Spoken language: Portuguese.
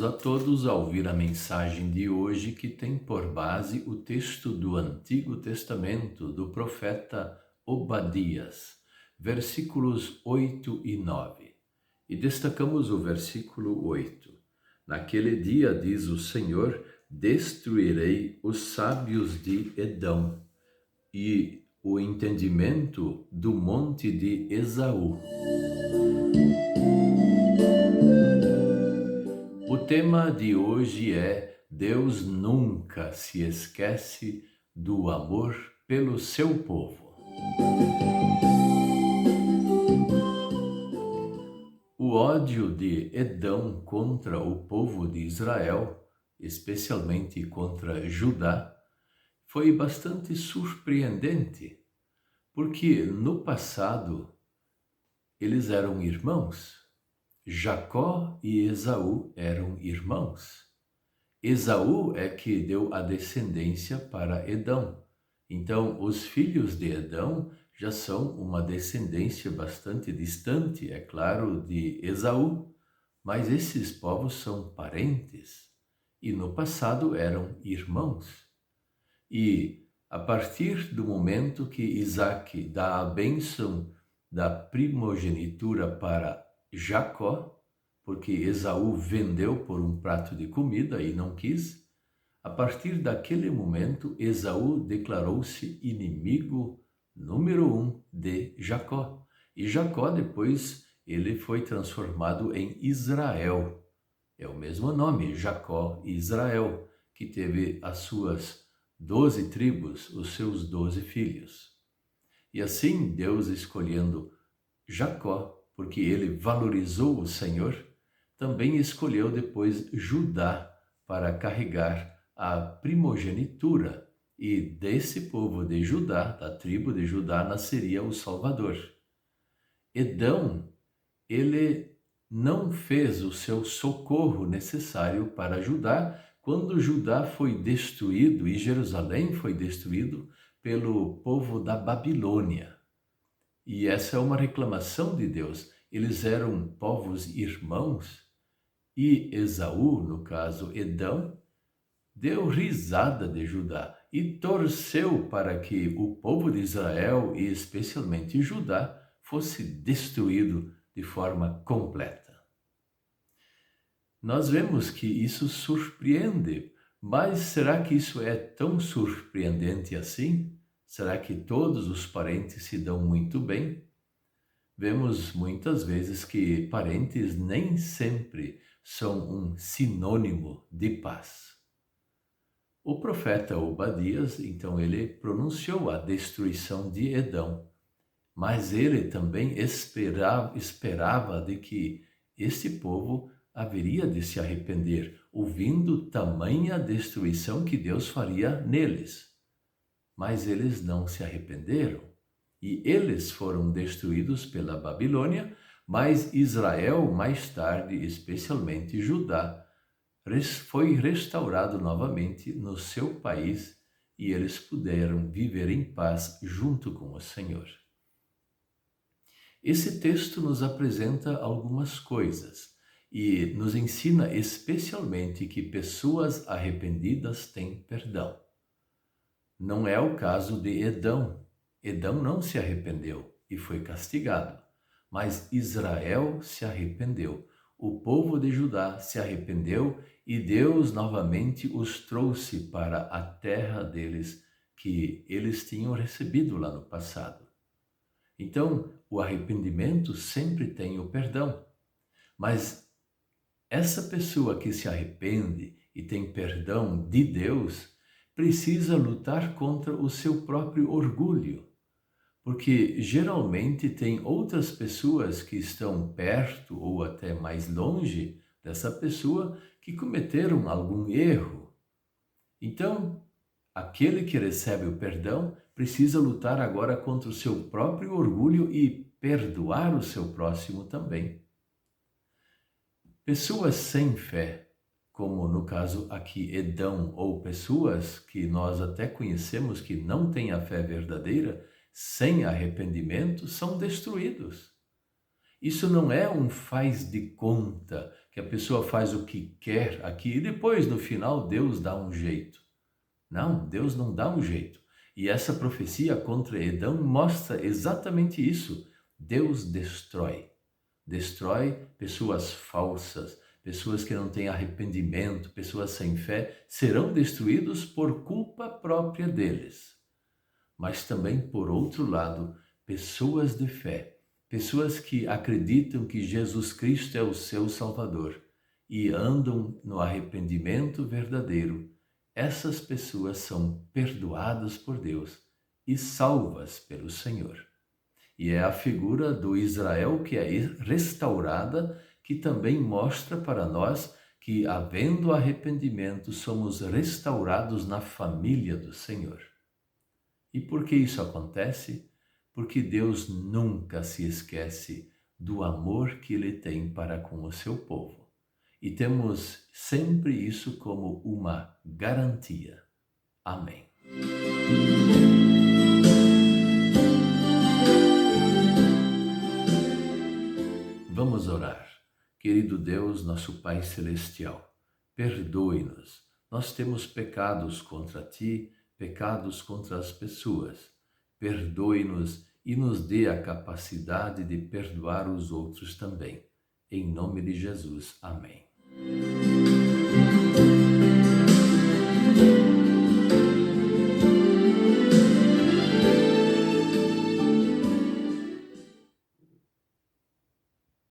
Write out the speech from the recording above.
Convidamos a todos a ouvir a mensagem de hoje que tem por base o texto do Antigo Testamento do profeta Obadias, versículos 8 e 9. E destacamos o versículo 8. Naquele dia, diz o Senhor, destruirei os sábios de Edom e o entendimento do monte de Esaú. O tema de hoje é Deus nunca se esquece do amor pelo seu povo. O ódio de Edom contra o povo de Israel, especialmente contra Judá, foi bastante surpreendente, porque no passado eles eram irmãos. Jacó e Esaú eram irmãos. Esaú é que deu a descendência para Edom. Então, os filhos de Edom já são uma descendência bastante distante, é claro, de Esaú, mas esses povos são parentes e no passado eram irmãos. E a partir do momento que Isaque dá a bênção da primogenitura para Jacó, porque Esaú vendeu por um prato de comida e não quis, a partir daquele momento Esaú declarou-se inimigo número 1 de Jacó. E Jacó depois ele foi transformado em Israel. É o mesmo nome, Jacó e Israel, que teve as suas 12 tribos, os seus 12 filhos. E assim Deus escolhendo Jacó, porque ele valorizou o Senhor, também escolheu depois Judá para carregar a primogenitura. E desse povo de Judá, da tribo de Judá, nasceria o Salvador. Edom, ele não fez o seu socorro necessário para Judá quando Judá foi destruído e Jerusalém foi destruído pelo povo da Babilônia. E essa é uma reclamação de Deus. Eles eram povos irmãos e Esaú, no caso Edom, deu risada de Judá e torceu para que o povo de Israel e especialmente Judá fosse destruído de forma completa. Nós vemos que isso surpreende, mas será que isso é tão surpreendente assim? Será que todos os parentes se dão muito bem? Vemos muitas vezes que parentes nem sempre são um sinônimo de paz. O profeta Obadias, então, ele pronunciou a destruição de Edom, mas ele também esperava de que esse povo haveria de se arrepender, ouvindo tamanha destruição que Deus faria neles. Mas eles não se arrependeram, e eles foram destruídos pela Babilônia, mas Israel, mais tarde, especialmente Judá, foi restaurado novamente no seu país e eles puderam viver em paz junto com o Senhor. Esse texto nos apresenta algumas coisas e nos ensina especialmente que pessoas arrependidas têm perdão. Não é o caso de Edom. Edom não se arrependeu e foi castigado, mas Israel se arrependeu. O povo de Judá se arrependeu e Deus novamente os trouxe para a terra deles que eles tinham recebido lá no passado. Então, o arrependimento sempre tem o perdão, mas essa pessoa que se arrepende e tem perdão de Deus precisa lutar contra o seu próprio orgulho, porque geralmente tem outras pessoas que estão perto ou até mais longe dessa pessoa que cometeram algum erro. Então, aquele que recebe o perdão precisa lutar agora contra o seu próprio orgulho e perdoar o seu próximo também. Pessoas sem fé, como no caso aqui Edom, ou pessoas que nós até conhecemos que não têm a fé verdadeira, sem arrependimento, são destruídos. Isso não é um faz de conta que a pessoa faz o que quer aqui e depois, no final, Deus dá um jeito. Não, Deus não dá um jeito. E essa profecia contra Edom mostra exatamente isso. Deus destrói. Destrói pessoas falsas, pessoas que não têm arrependimento, pessoas sem fé, serão destruídos por culpa própria deles. Mas também, por outro lado, pessoas de fé, pessoas que acreditam que Jesus Cristo é o seu Salvador e andam no arrependimento verdadeiro, essas pessoas são perdoadas por Deus e salvas pelo Senhor. E é a figura do Israel que é restaurada, que também mostra para nós que, havendo arrependimento, somos restaurados na família do Senhor. E por que isso acontece? Porque Deus nunca se esquece do amor que Ele tem para com o seu povo. E temos sempre isso como uma garantia. Amém. Vamos orar. Querido Deus, nosso Pai Celestial, perdoe-nos. Nós temos pecados contra Ti, pecados contra as pessoas. Perdoe-nos e nos dê a capacidade de perdoar os outros também. Em nome de Jesus. Amém.